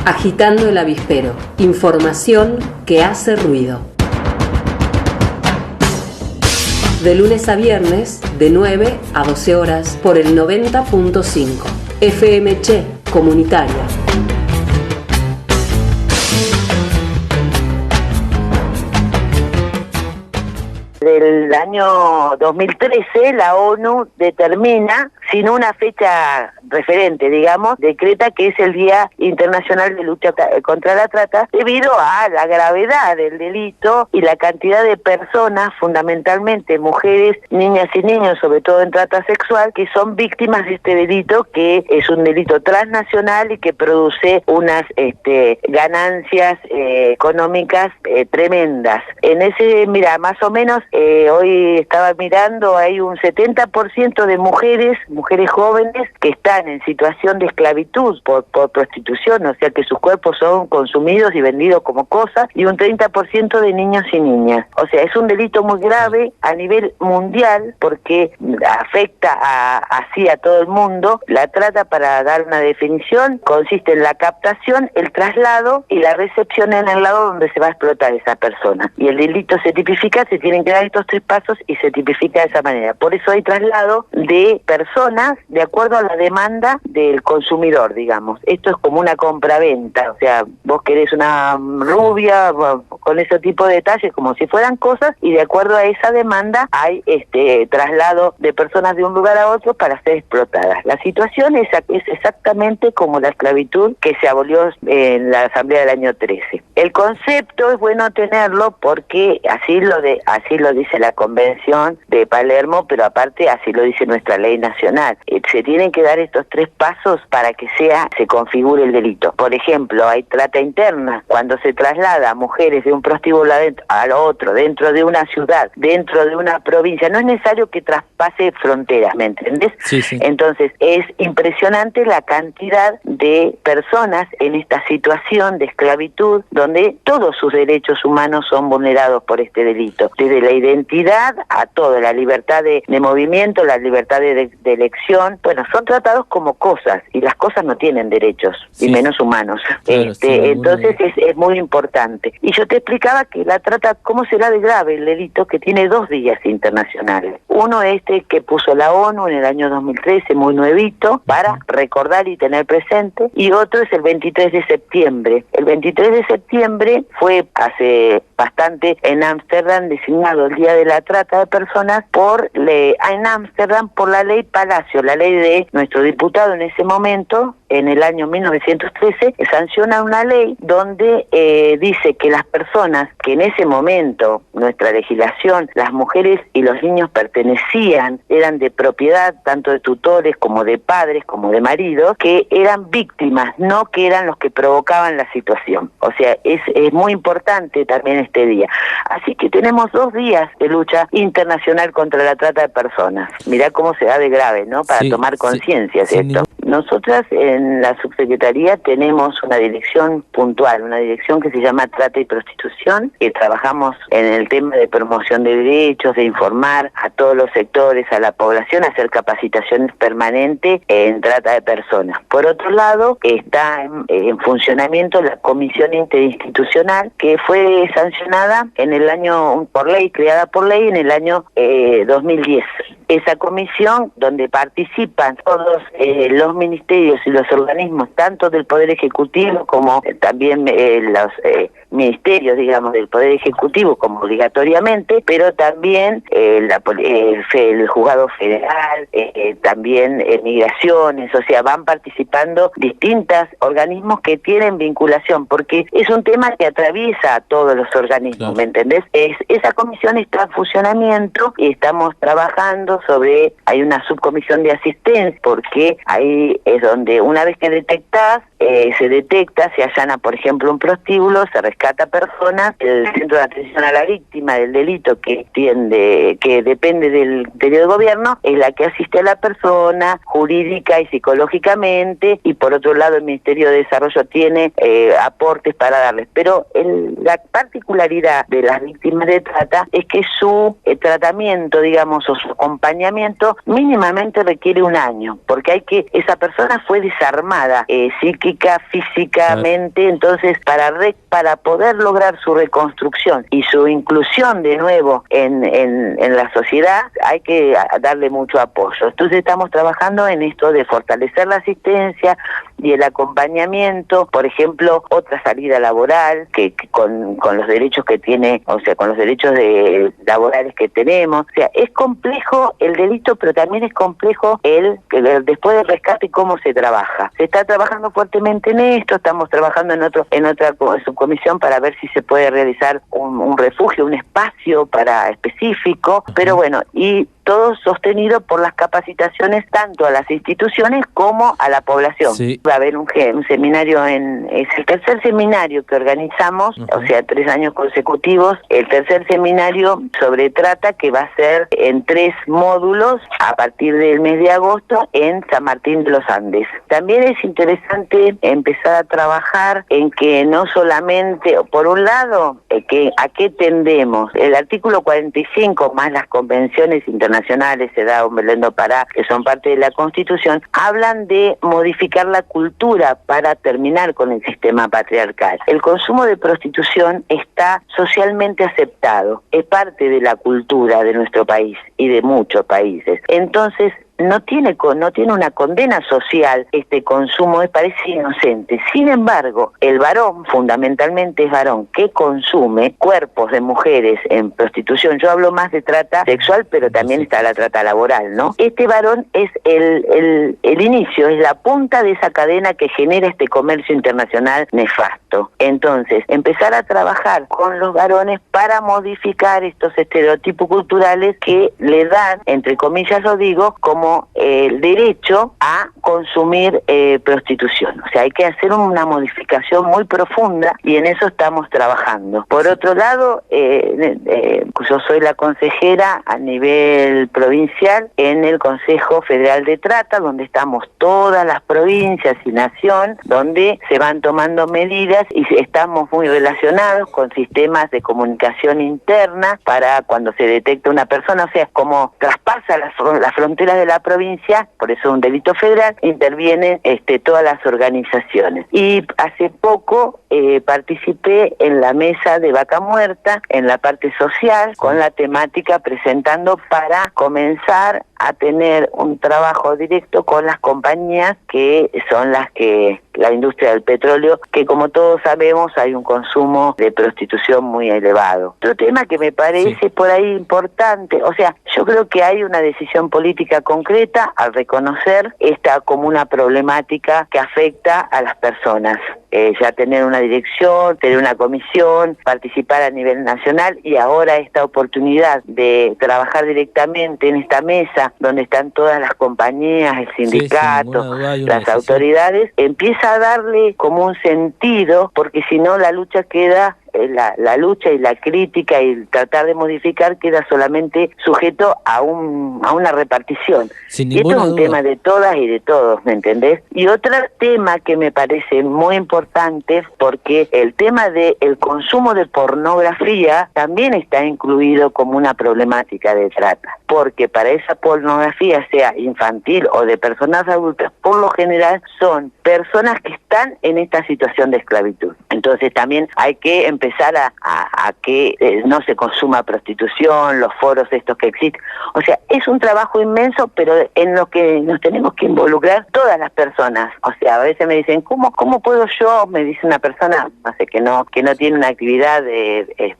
Agitando el avispero. Información que hace ruido. De lunes a viernes, de 9 a 12 horas, por el 90.5. FM Che, comunitaria. Del año 2013, la ONU determina, sin una fecha referente, digamos, decreta que es el Día Internacional de Lucha contra la Trata, debido a la gravedad del delito y la cantidad de personas, fundamentalmente mujeres, niñas y niños, sobre todo en trata sexual, que son víctimas de este delito, que es un delito transnacional y que produce unas ganancias económicas tremendas. En ese, mira, más o menos, hoy estaba mirando, hay un 70% de mujeres jóvenes que están en situación de esclavitud por prostitución, o sea que sus cuerpos son consumidos y vendidos como cosas, y un 30% de niños y niñas. O sea, es un delito muy grave a nivel mundial porque afecta así a todo el mundo. La trata, para dar una definición, consiste en la captación, el traslado y la recepción en el lado donde se va a explotar esa persona. Y el delito se tipifica, se tienen que dar estos 3 pasos y se tipifica de esa manera. Por eso hay traslado de personas de acuerdo a la demanda del consumidor, digamos. Esto es como una compraventa, o sea, vos querés una rubia, con ese tipo de detalles, como si fueran cosas, y de acuerdo a esa demanda hay traslado de personas de un lugar a otro para ser explotadas. La situación es exactamente como la esclavitud que se abolió en la Asamblea del año 13. El concepto es bueno tenerlo porque así lo dice la Convención de Palermo, pero aparte así lo dice nuestra ley nacional. Se tienen que dar estos 3 pasos para que se configure el delito. Por ejemplo, hay trata interna, cuando se traslada a mujeres de un prostíbulo al otro, dentro de una ciudad, dentro de una provincia. No es necesario que traspase fronteras, ¿me entendés? Sí, sí. Entonces, es impresionante la cantidad de personas en esta situación de esclavitud, donde todos sus derechos humanos son vulnerados por este delito. Desde la identidad a todo, la libertad de movimiento, la libertad de elección. Bueno, son tratados como cosas, y las cosas no tienen derechos, sí, y menos humanos. Claro, Entonces es muy importante. Y yo te explicaba que la trata, ¿cómo será de grave el delito? Que tiene 2 días internacionales. Uno que puso la ONU en el año 2013, muy nuevito, para recordar y tener presente, y otro es el 23 de septiembre. El 23 de septiembre fue hace bastante en Ámsterdam designado el Día de la Trata de Personas en Ámsterdam por la ley Palacio, la ley de nuestro diputado en ese momento, en el año 1913, sanciona una ley donde dice que las personas que en ese momento, nuestra legislación, las mujeres y los niños eran de propiedad tanto de tutores como de padres, como de maridos, que eran víctimas, no que eran los que provocaban la situación. O sea, es muy importante también este día. Así que tenemos 2 días de lucha internacional contra la trata de personas. Mirá cómo se da de grave, ¿no? Para tomar conciencia de esto. Nosotras en la subsecretaría tenemos una dirección puntual, una dirección que se llama Trata y Prostitución, que trabajamos en el tema de promoción de derechos, de informar a todos los sectores, a la población, hacer capacitaciones permanentes en trata de personas. Por otro lado, está en funcionamiento la Comisión Interinstitucional, que fue sancionada en el año, creada por ley en el año 2010. Esa comisión, donde participan todos los ministerios y los organismos, tanto del Poder Ejecutivo como también los ministerios, digamos, del Poder Ejecutivo, como obligatoriamente, pero también el Juzgado Federal, también migraciones, o sea, van participando distintos organismos que tienen vinculación, porque es un tema que atraviesa a todos los organismos, claro. ¿Me entendés? Esa comisión está en funcionamiento y estamos trabajando hay una subcomisión de asistencia, porque ahí es donde una vez que detectás, se detecta, se allana, por ejemplo, un prostíbulo, se rescata personas, el Centro de Atención a la Víctima del Delito, que depende del Ministerio de Gobierno, es la que asiste a la persona jurídica y psicológicamente, y por otro lado el Ministerio de Desarrollo tiene aportes para darles. Pero la particularidad de las víctimas de trata es que su tratamiento, digamos, o su acompañamiento mínimamente requiere 1 año, porque esa persona fue desarmada psíquica, físicamente, entonces para poder lograr su reconstrucción y su inclusión de nuevo en la sociedad, hay que darle mucho apoyo. Entonces estamos trabajando en esto de fortalecer la asistencia y el acompañamiento, por ejemplo, otra salida laboral que con los derechos que tiene, o sea, con los derechos laborales que tenemos. O sea, es complejo el delito, pero también es complejo después del rescate cómo se trabaja. Se está trabajando fuertemente en esto, estamos trabajando en otra subcomisión para ver si se puede realizar un refugio, un espacio específico, pero bueno, y todo sostenido por las capacitaciones tanto a las instituciones como a la población. Sí. Va a haber un seminario, es el tercer seminario que organizamos, o sea, 3 años consecutivos, el tercer seminario sobre trata, que va a ser en 3 módulos a partir del mes de agosto en San Martín de los Andes. También es interesante empezar a trabajar en que no solamente, por un lado, a qué tendemos. El artículo 45 más las convenciones internacionales, CEDAW, Belén do Pará, que son parte de la Constitución, hablan de modificar la cultura para terminar con el sistema patriarcal. El consumo de prostitución está socialmente aceptado, es parte de la cultura de nuestro país y de muchos países. Entonces, no tiene una condena social este consumo, parece inocente. Sin embargo, el varón, fundamentalmente es varón, que consume cuerpos de mujeres en prostitución. Yo hablo más de trata sexual, pero también está la trata laboral, ¿no? Este varón es el inicio, es la punta de esa cadena que genera este comercio internacional nefasto. Entonces, empezar a trabajar con los varones para modificar estos estereotipos culturales que le dan, entre comillas lo digo, como el derecho a consumir prostitución. O sea, hay que hacer una modificación muy profunda y en eso estamos trabajando. Por otro lado, yo soy la consejera a nivel provincial en el Consejo Federal de Trata, donde estamos todas las provincias y nación, donde se van tomando medidas y estamos muy relacionados con sistemas de comunicación interna para cuando se detecta una persona, o sea, como traspasa las fronteras de la provincia, por eso es un delito federal, intervienen todas las organizaciones. Y hace poco participé en la mesa de Vaca Muerta, en la parte social, con la temática presentando para comenzar a tener un trabajo directo con las compañías que son la industria del petróleo, que como todos sabemos hay un consumo de prostitución muy elevado. Otro tema que me parece por ahí importante, o sea, yo creo que hay una decisión política concreta al reconocer esta como una problemática que afecta a las personas. Ya tener una dirección, tener una comisión, participar a nivel nacional y ahora esta oportunidad de trabajar directamente en esta mesa donde están todas las compañías, el sindicato, las autoridades, empieza a darle como un sentido, porque si no la lucha queda... La lucha y la crítica y tratar de modificar queda solamente sujeto a una repartición. Y esto es un tema de todas y de todos, ¿me entendés? Y otro tema que me parece muy importante, porque el tema del consumo de pornografía también está incluido como una problemática de trata, porque para esa pornografía, sea infantil o de personas adultas, por lo general son personas que están en esta situación de esclavitud. Entonces también hay que empezar a que no se consuma prostitución, los foros estos que existen. O sea, es un trabajo inmenso, pero en lo que nos tenemos que involucrar todas las personas. O sea, a veces me dicen, ¿cómo puedo yo? Me dice una persona, no sé, que no tiene una actividad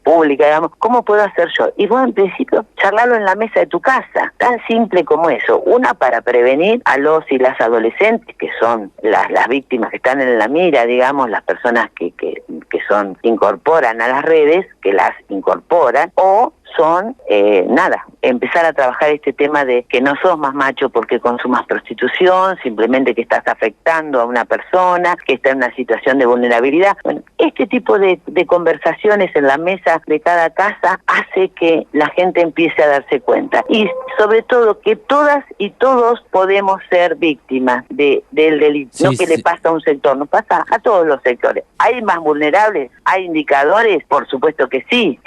pública, digamos, ¿cómo puedo hacer yo? Y vos en principio charlarlo en la mesa de tu casa, tan simple como eso. Una, para prevenir a los y las adolescentes, que son las víctimas que están en la mira, digamos, las personas que incorporan a las redes, que las incorporan, o son, empezar a trabajar este tema de que no sos más macho porque consumas prostitución, simplemente que estás afectando a una persona que está en una situación de vulnerabilidad. Bueno, este tipo de conversaciones en la mesa de cada casa hace que la gente empiece a darse cuenta. Y sobre todo que todas y todos podemos ser víctimas del delito. No que le pasa a un sector, nos pasa a todos los sectores. ¿Hay más vulnerables? ¿Hay indicadores? Por supuesto que sí.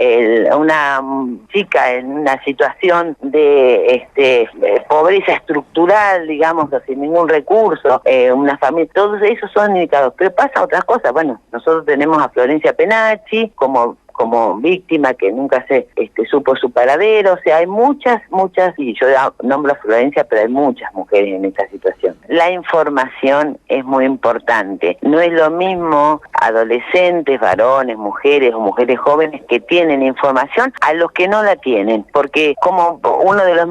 chica en una situación de pobreza estructural, digamos, sin ningún recurso, una familia, todos esos son indicadores. Pero pasa otras cosas. Bueno, nosotros tenemos a Florencia Penachi como víctima que nunca se supo su paradero. O sea, hay muchas, y yo nombro a Florencia, pero hay muchas mujeres en esta situación. La información es muy importante. No es lo mismo adolescentes, varones, mujeres o mujeres jóvenes que tienen información a los que no la tienen, porque como uno de los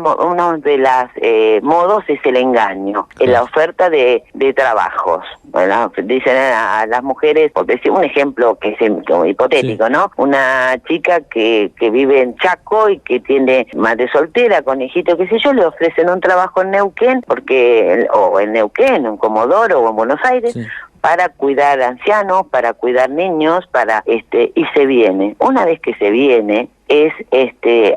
modos es el engaño, en la oferta de trabajos. Bueno, dicen a las mujeres, por decir un ejemplo que es como hipotético, ¿no? Una chica que vive en Chaco y que tiene madre soltera con hijito, qué sé yo, le ofrecen un trabajo en Neuquén, o en Neuquén, en Comodoro o en Buenos Aires, sí, para cuidar ancianos, para cuidar niños, y se viene. Una vez que se viene, es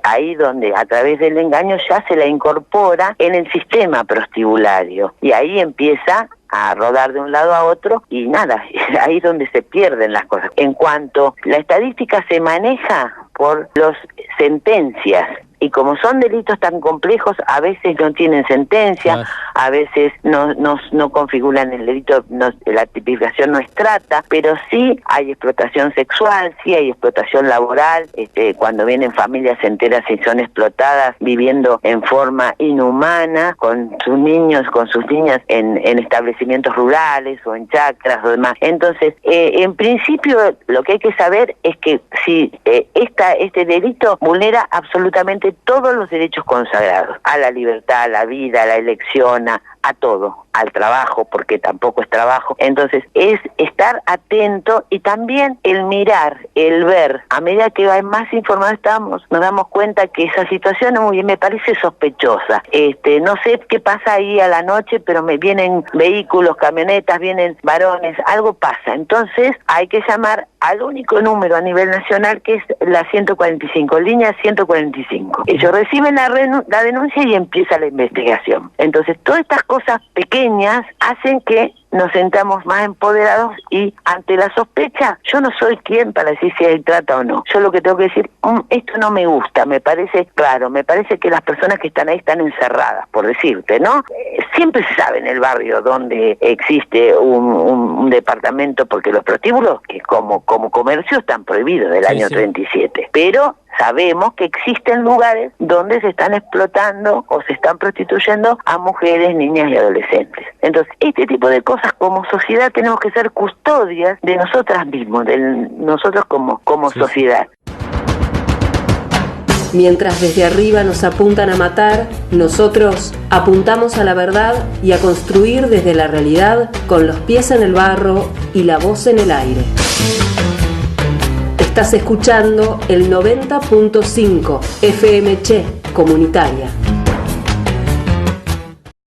ahí donde a través del engaño ya se la incorpora en el sistema prostibulario, y ahí empieza a rodar de un lado a otro, y nada, ahí es donde se pierden las cosas. En cuanto la estadística se maneja por las sentencias, y como son delitos tan complejos, a veces no tienen sentencia, a veces no configuran el delito, la tipificación no es trata, pero sí hay explotación sexual, sí hay explotación laboral, cuando vienen familias enteras y son explotadas viviendo en forma inhumana, con sus niños, con sus niñas en establecimientos rurales o en chacras o demás. Entonces, en principio, lo que hay que saber es que si este delito vulnera absolutamente todos los derechos consagrados, a la libertad, a la vida, a la elección, a todo, al trabajo, porque tampoco es trabajo. Entonces, es estar atento, y también el mirar, el ver. A medida que hay más información nos damos cuenta que esa situación me parece sospechosa. No sé qué pasa ahí a la noche, pero me vienen vehículos, camionetas, vienen varones, algo pasa. Entonces, hay que llamar al único número a nivel nacional, que es la 145, línea 145. Ellos reciben la denuncia y empieza la investigación. Entonces, todas estas cosas pequeñas hacen que nos sentamos más empoderados, y ante la sospecha, yo no soy quien para decir si hay trata o no. Yo lo que tengo que decir, esto no me gusta, me parece claro, me parece que las personas que están ahí están encerradas, por decirte, ¿no? Siempre se sabe en el barrio donde existe un departamento, porque los prostíbulos, que como comercio, están prohibidos del año 37, pero sabemos que existen lugares donde se están explotando o se están prostituyendo a mujeres, niñas y adolescentes. Entonces, este tipo de cosas como sociedad tenemos que ser custodias de nosotras mismos, de nosotros como sociedad. Mientras desde arriba nos apuntan a matar, nosotros apuntamos a la verdad y a construir desde la realidad, con los pies en el barro y la voz en el aire. Estás escuchando el 90.5 FM Che, comunitaria.